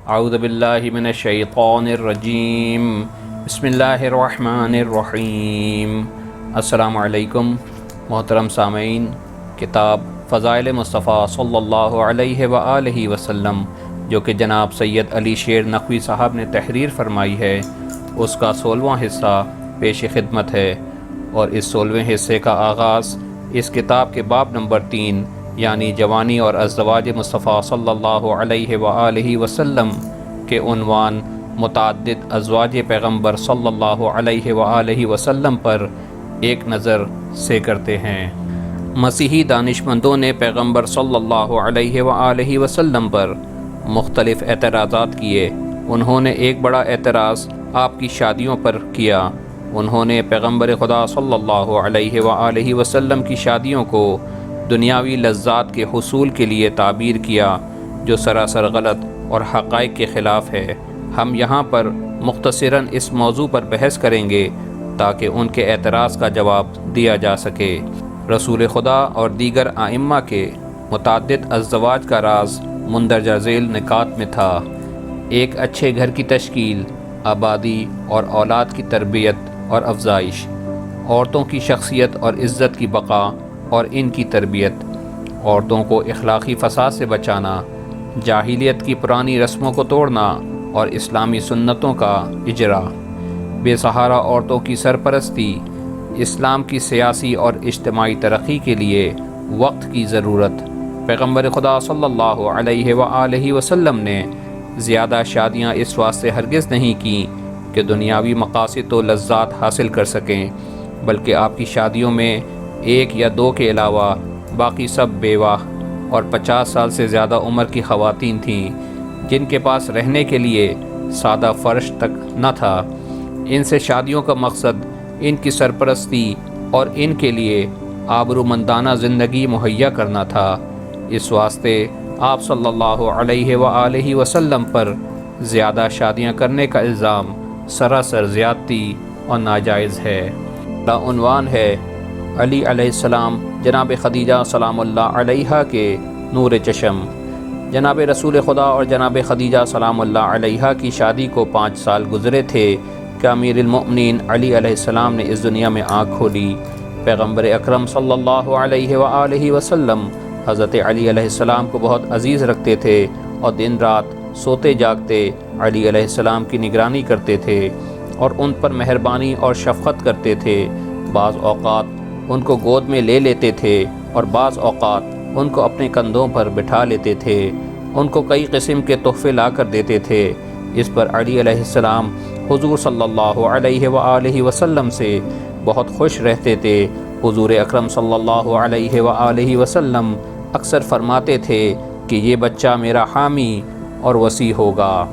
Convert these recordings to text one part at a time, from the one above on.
اعوذ باللہ من الشیطان الرجیم بسم اللہ الرحمن الرحیم۔ السلام علیکم محترم سامعین، کتاب فضائل مصطفیٰ صلی اللہ علیہ وآلہ وسلم جو کہ جناب سید علی شیر نقوی صاحب نے تحریر فرمائی ہے، اس کا 16واں حصہ پیش خدمت ہے، اور اس 16ویں حصے کا آغاز اس کتاب کے باب نمبر 3 یعنی جوانی اور ازدواج-e-Mustafa صلی اللہ علیہ وآلہ وسلم کے عنوان متعدد ازواج پیغمبر صلی اللہ علیہ وآلہ وسلم پر ایک نظر سے کرتے ہیں۔ مسیحی دانشمندوں نے پیغمبر صلی اللہ علیہ وآلہ وسلم پر مختلف اعتراضات کیے۔ انہوں نے ایک بڑا اعتراض آپ کی شادیوں پر کیا۔ انہوں نے پیغمبر خدا صلی اللہ علیہ وآلہ وسلم کی شادیوں کو دنیاوی لذات کے حصول کے لیے تعبیر کیا، جو سراسر غلط اور حقائق کے خلاف ہے۔ ہم یہاں پر مختصراً اس موضوع پر بحث کریں گے تاکہ ان کے اعتراض کا جواب دیا جا سکے۔ رسول خدا اور دیگر ائمہ کے متعدد ازدواج کا راز مندرجہ ذیل نکات میں تھا۔ ایک اچھے گھر کی تشکیل، آبادی اور اولاد کی تربیت اور افزائش، عورتوں کی شخصیت اور عزت کی بقا اور ان کی تربیت، عورتوں کو اخلاقی فساد سے بچانا، جاہلیت کی پرانی رسموں کو توڑنا اور اسلامی سنتوں کا اجرا، بے سہارا عورتوں کی سرپرستی، اسلام کی سیاسی اور اجتماعی ترقی کے لیے وقت کی ضرورت۔ پیغمبر خدا صلی اللہ علیہ وآلہ وسلم نے زیادہ شادیاں اس واسطے ہرگز نہیں کیں کہ دنیاوی مقاصد و لذات حاصل کر سکیں، بلکہ آپ کی شادیوں میں ایک یا دو کے علاوہ باقی سب بیوہ اور 50 سال سے زیادہ عمر کی خواتین تھیں، جن کے پاس رہنے کے لیے سادہ فرش تک نہ تھا۔ ان سے شادیوں کا مقصد ان کی سرپرستی اور ان کے لیے آبرومندانہ زندگی مہیا کرنا تھا۔ اس واسطے آپ صلی اللہ علیہ وآلہ وسلم پر زیادہ شادیاں کرنے کا الزام سراسر زیادتی اور ناجائز ہے۔ عنوان ہے علی علیہ السلام جناب خدیجہ سلام اللہ علیہا کے نور چشم۔ جناب رسول خدا اور جناب خدیجہ سلام اللہ علیہا کی شادی کو 5 سال گزرے تھے کہ امیر المؤمنین علی علیہ السلام نے اس دنیا میں آنکھ کھولی۔ پیغمبر اکرم صلی اللہ علیہ وآلہ وسلم حضرت علی علیہ السلام کو بہت عزیز رکھتے تھے اور دن رات سوتے جاگتے علی علیہ السلام کی نگرانی کرتے تھے اور ان پر مہربانی اور شفقت کرتے تھے۔ بعض اوقات ان کو گود میں لے لیتے تھے اور بعض اوقات ان کو اپنے کندھوں پر بٹھا لیتے تھے۔ ان کو کئی قسم کے تحفے لا کر دیتے تھے۔ اس پر علی علیہ السلام حضور صلی اللہ علیہ وآلہ وسلم سے بہت خوش رہتے تھے۔ حضور اکرم صلی اللہ علیہ وآلہ وسلم اکثر فرماتے تھے کہ یہ بچہ میرا حامی اور وصی ہوگا۔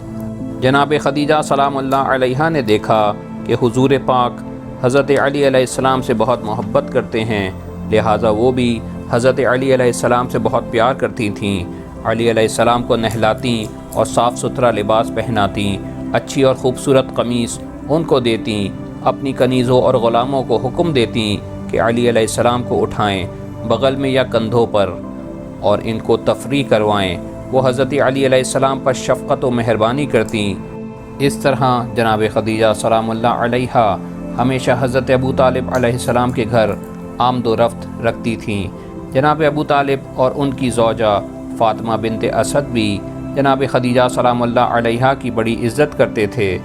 جناب خدیجہ سلام اللہ علیہا نے دیکھا کہ حضور پاک حضرت علی علیہ السلام سے بہت محبت کرتے ہیں، لہٰذا وہ بھی حضرت علی علیہ السلام سے بہت پیار کرتی تھیں۔ علی علیہ السلام کو نہلاتیں اور صاف ستھرا لباس پہناتیں، اچھی اور خوبصورت قمیص ان کو دیتیں، اپنی کنیزوں اور غلاموں کو حکم دیتیں کہ علی علیہ السلام کو اٹھائیں بغل میں یا کندھوں پر اور ان کو تفریح کروائیں۔ وہ حضرت علی علیہ السلام پر شفقت و مہربانی کرتیں۔ اس طرح جناب خدیجہ سلام اللہ علیہا ہمیشہ حضرت ابو طالب علیہ السلام کے گھر آمد و رفت رکھتی تھیں۔ جناب ابو طالب اور ان کی زوجہ فاطمہ بنت اسد بھی جناب خدیجہ سلام اللہ علیہا کی بڑی عزت کرتے تھے۔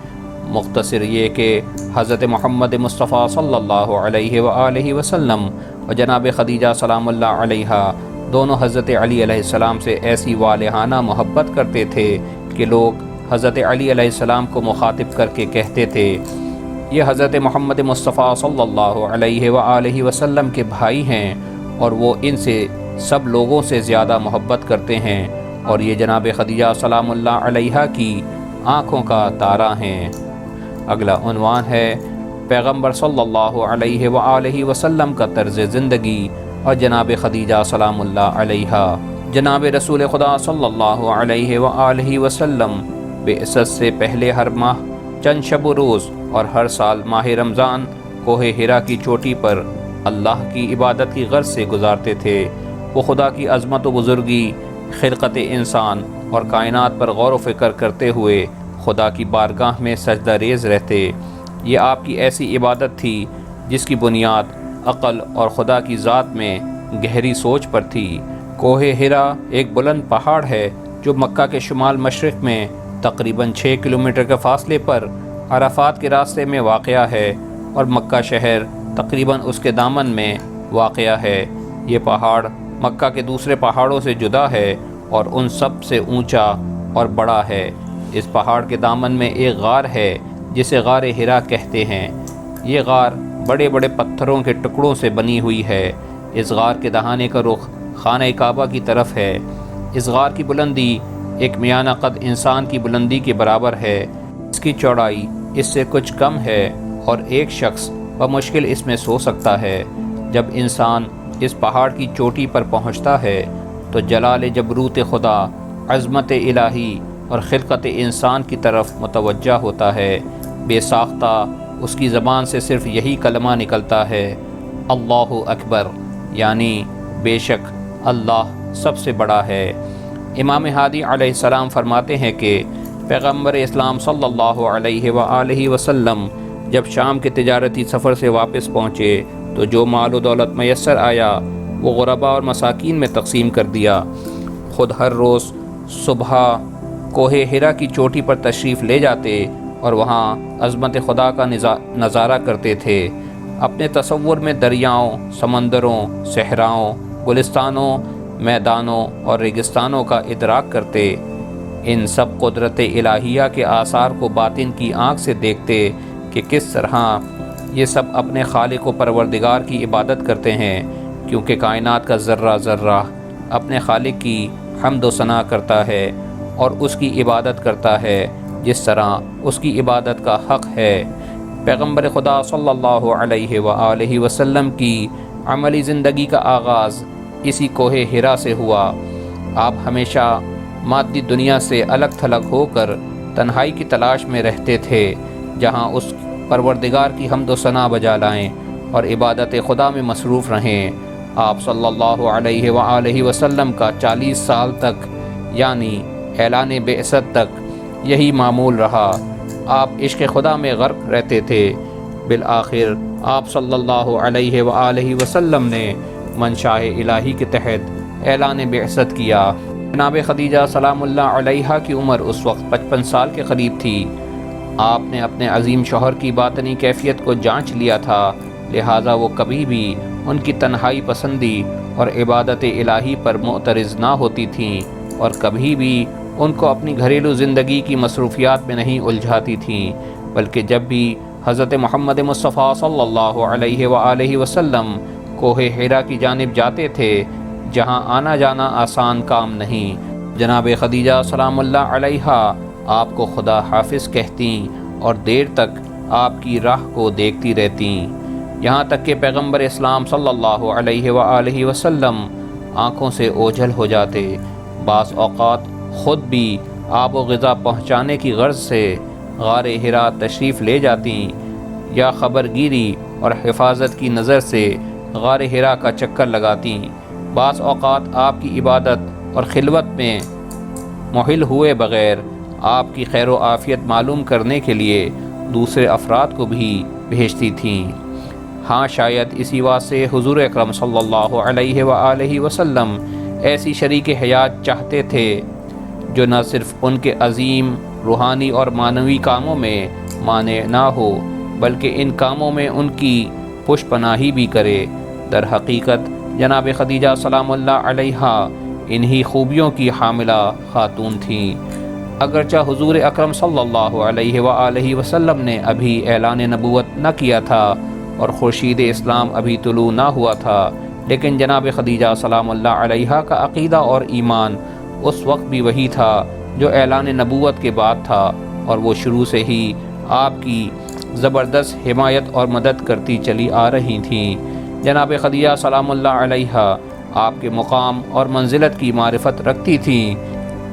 مختصر یہ کہ حضرت محمد مصطفیٰ صلی اللہ علیہ وآلہ وسلم اور جناب خدیجہ سلام اللہ علیہا دونوں حضرت علی علیہ السلام سے ایسی والہانہ محبت کرتے تھے کہ لوگ حضرت علی علیہ السلام کو مخاطب کر کے کہتے تھے، یہ حضرت محمد مصطفیٰ صلی اللہ علیہ وآلہ وسلم کے بھائی ہیں اور وہ ان سے سب لوگوں سے زیادہ محبت کرتے ہیں، اور یہ جناب خدیجہ سلام اللہ علیہا کی آنکھوں کا تارا ہیں۔ اگلا عنوان ہے پیغمبر صلی اللہ علیہ وآلہ وسلم کا طرز زندگی اور جناب خدیجہ سلام اللہ علیہا۔ جناب رسول خدا صلی اللہ علیہ وآلہ وسلم بعثت سے پہلے ہر ماہ چند شب و روز اور ہر سال ماہ رمضان کوہ ہرا کی چوٹی پر اللہ کی عبادت کی غرض سے گزارتے تھے۔ وہ خدا کی عظمت و بزرگی، خلقت انسان اور کائنات پر غور و فکر کرتے ہوئے خدا کی بارگاہ میں سجدہ ریز رہتے۔ یہ آپ کی ایسی عبادت تھی جس کی بنیاد عقل اور خدا کی ذات میں گہری سوچ پر تھی۔ کوہ ہرا ایک بلند پہاڑ ہے جو مکہ کے شمال مشرق میں تقریباً 6 کلومیٹر کے فاصلے پر عرفات کے راستے میں واقع ہے اور مکہ شہر تقریباً اس کے دامن میں واقع ہے۔ یہ پہاڑ مکہ کے دوسرے پہاڑوں سے جدا ہے اور ان سب سے اونچا اور بڑا ہے۔ اس پہاڑ کے دامن میں ایک غار ہے جسے غار ہرا کہتے ہیں۔ یہ غار بڑے بڑے پتھروں کے ٹکڑوں سے بنی ہوئی ہے۔ اس غار کے دہانے کا رخ خانہ کعبہ کی طرف ہے۔ اس غار کی بلندی ایک میانہ قد انسان کی بلندی کے برابر ہے۔ اس کی چوڑائی اس سے کچھ کم ہے اور ایک شخص بمشکل اس میں سو سکتا ہے۔ جب انسان اس پہاڑ کی چوٹی پر پہنچتا ہے تو جلال جبروت خدا، عظمت الہی اور خلقت انسان کی طرف متوجہ ہوتا ہے۔ بے ساختہ اس کی زبان سے صرف یہی کلمہ نکلتا ہے، اللہ اکبر، یعنی بے شک اللہ سب سے بڑا ہے۔ امام ہادی علیہ السلام فرماتے ہیں کہ پیغمبر اسلام صلی اللہ علیہ وآلہ وسلم جب شام کے تجارتی سفر سے واپس پہنچے تو جو مال و دولت میسر آیا وہ غرباء اور مساکین میں تقسیم کر دیا۔ خود ہر روز صبح کوہ ہرا کی چوٹی پر تشریف لے جاتے اور وہاں عظمت خدا کا نظارہ کرتے تھے۔ اپنے تصور میں دریاؤں، سمندروں، صحراؤں، گلستانوں، میدانوں اور ریگستانوں کا ادراک کرتے۔ ان سب قدرت الہیہ کے آثار کو باطن کی آنکھ سے دیکھتے کہ کس طرح یہ سب اپنے خالق و پروردگار کی عبادت کرتے ہیں، کیونکہ کائنات کا ذرہ ذرہ اپنے خالق کی حمد و ثنا کرتا ہے اور اس کی عبادت کرتا ہے جس طرح اس کی عبادت کا حق ہے۔ پیغمبر خدا صلی اللہ علیہ وآلہ وسلم کی عملی زندگی کا آغاز اسی کوہ ہرا سے ہوا۔ آپ ہمیشہ مادی دنیا سے الگ تھلگ ہو کر تنہائی کی تلاش میں رہتے تھے جہاں اس پروردگار کی حمد و ثنا بجا لائیں اور عبادت خدا میں مصروف رہیں۔ آپ صلی اللہ علیہ وآلہ وسلم کا 40 سال تک یعنی اعلان بعثت تک یہی معمول رہا۔ آپ عشق خدا میں غرق رہتے تھے۔ بالآخر آپ صلی اللہ علیہ وآلہ وسلم نے منشاء الہی کے تحت اعلان بعثت کیا۔ جناب خدیجہ سلام اللہ علیہا کی عمر اس وقت 55 سال کے قریب تھی۔ آپ نے اپنے عظیم شوہر کی باطنی کیفیت کو جانچ لیا تھا، لہٰذا وہ کبھی بھی ان کی تنہائی پسندی اور عبادت الہی پر معترض نہ ہوتی تھیں اور کبھی بھی ان کو اپنی گھریلو زندگی کی مصروفیات میں نہیں الجھاتی تھیں، بلکہ جب بھی حضرت محمد مصطفی صلی اللہ علیہ وآلہ وسلم کوہ ہرا کی جانب جاتے تھے جہاں آنا جانا آسان کام نہیں، جناب خدیجہ سلام اللہ علیہا آپ کو خدا حافظ کہتیں اور دیر تک آپ کی راہ کو دیکھتی رہتیں، یہاں تک کہ پیغمبر اسلام صلی اللہ علیہ وآلہ وسلم آنکھوں سے اوجھل ہو جاتے۔ بعض اوقات خود بھی آب و غذا پہنچانے کی غرض سے غار ہرا تشریف لے جاتیں یا خبرگیری اور حفاظت کی نظر سے غار ہرا کا چکر لگاتیں۔ بعض اوقات آپ کی عبادت اور خلوت میں محل ہوئے بغیر آپ کی خیر و عافیت معلوم کرنے کے لیے دوسرے افراد کو بھی بھیجتی تھیں۔ ہاں، شاید اسی واسطے حضور اکرم صلی اللہ علیہ وآلہ وسلم ایسی شریک حیات چاہتے تھے جو نہ صرف ان کے عظیم روحانی اور معنوی کاموں میں مانع نہ ہو بلکہ ان کاموں میں ان کی پشت پناہی بھی کرے۔ در حقیقت جناب خدیجہ سلام اللہ علیہا انہی خوبیوں کی حاملہ خاتون تھیں۔ اگرچہ حضور اکرم صلی اللہ علیہ وآلہ وسلم نے ابھی اعلان نبوت نہ کیا تھا اور خورشید اسلام ابھی طلوع نہ ہوا تھا، لیکن جناب خدیجہ سلام اللہ علیہا کا عقیدہ اور ایمان اس وقت بھی وہی تھا جو اعلان نبوت کے بعد تھا، اور وہ شروع سے ہی آپ کی زبردست حمایت اور مدد کرتی چلی آ رہی تھیں۔ جناب خدیجہ سلام اللہ علیہا آپ کے مقام اور منزلت کی معرفت رکھتی تھیں۔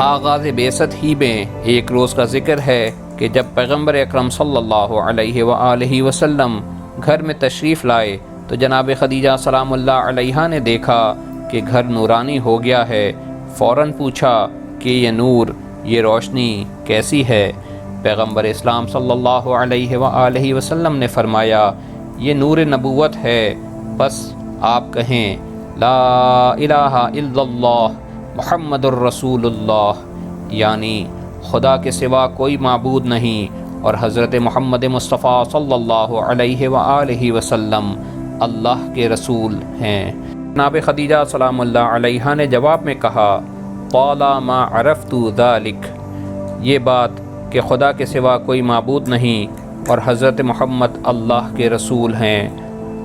آغاز بعثت ہی میں ایک روز کا ذکر ہے کہ جب پیغمبر اکرم صلی اللہ علیہ وآلہ وسلم گھر میں تشریف لائے تو جناب خدیجہ سلام اللہ علیہا نے دیکھا کہ گھر نورانی ہو گیا ہے۔ فوراً پوچھا کہ یہ نور، یہ روشنی کیسی ہے؟ پیغمبر اسلام صلی اللہ علیہ وآلہ وسلم نے فرمایا یہ نور نبوت ہے، بس آپ کہیں لا الہ الا اللہ محمد الرسول اللہ، یعنی خدا کے سوا کوئی معبود نہیں اور حضرت محمد مصطفیٰ صلی اللہ علیہ وآلہ وسلم اللہ کے رسول ہیں۔ جناب خدیجہ سلام اللہ علیہا نے جواب میں کہا طالما عرفت ذلک، یہ بات کہ خدا کے سوا کوئی معبود نہیں اور حضرت محمد اللہ کے رسول ہیں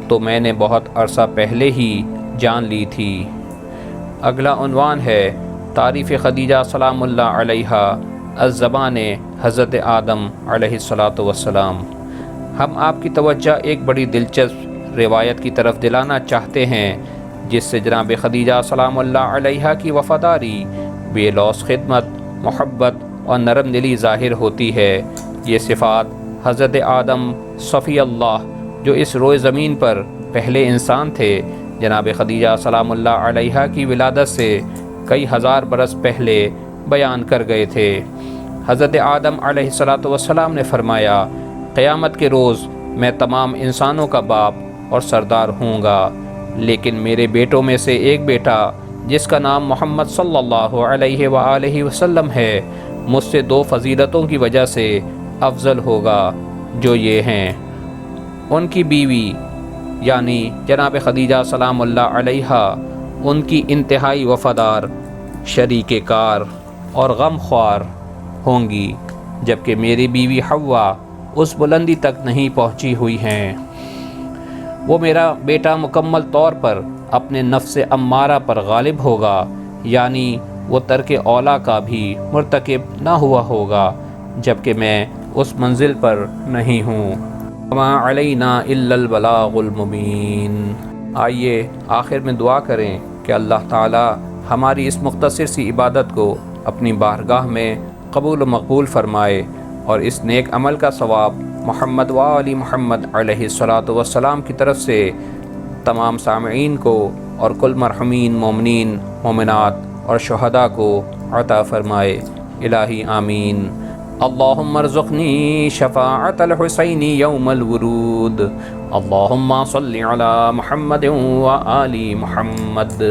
تو میں نے بہت عرصہ پہلے ہی جان لی تھی۔ اگلا عنوان ہے تعریف خدیجہ سلام اللہ علیہا زبان حضرت آدم علیہ السلام۔ ہم آپ کی توجہ ایک بڑی دلچسپ روایت کی طرف دلانا چاہتے ہیں جس سے جناب خدیجہ سلام اللہ علیہا کی وفاداری، بے لوث خدمت، محبت اور نرم دلی ظاہر ہوتی ہے۔ یہ صفات حضرت آدم صفی اللہ جو اس روئے زمین پر پہلے انسان تھے، جناب خدیجہ سلام اللہ علیہا کی ولادت سے کئی ہزار برس پہلے بیان کر گئے تھے۔ حضرت آدم علیہ السلام نے فرمایا قیامت کے روز میں تمام انسانوں کا باپ اور سردار ہوں گا، لیکن میرے بیٹوں میں سے ایک بیٹا جس کا نام محمد صلی اللہ علیہ وآلہ وسلم ہے مجھ سے دو فضیلتوں کی وجہ سے افضل ہوگا، جو یہ ہیں ان کی بیوی یعنی جناب خدیجہ سلام اللہ علیہا ان کی انتہائی وفادار، شریک کار اور غم خوار ہوں گی، جبکہ میری بیوی حوا اس بلندی تک نہیں پہنچی ہوئی ہیں۔ وہ میرا بیٹا مکمل طور پر اپنے نفس امارہ پر غالب ہوگا، یعنی وہ ترک اولا کا بھی مرتکب نہ ہوا ہوگا، جبکہ میں اس منزل پر نہیں ہوں۔ وما علینا الا البلاغ المبین۔ آئیے آخر میں دعا کریں کہ اللہ تعالی ہماری اس مختصر سی عبادت کو اپنی بارگاہ میں قبول و مقبول فرمائے اور اس نیک عمل کا ثواب محمد و آل محمد علیہ السلام کی طرف سے تمام سامعین کو اور کل مرحومین مومنین مومنات اور شہداء کو عطا فرمائے، الہی آمین۔ اللہم ارزقنی شفاعت الحسین یوم الورود، اللہم صلی علی محمد و آل محمد۔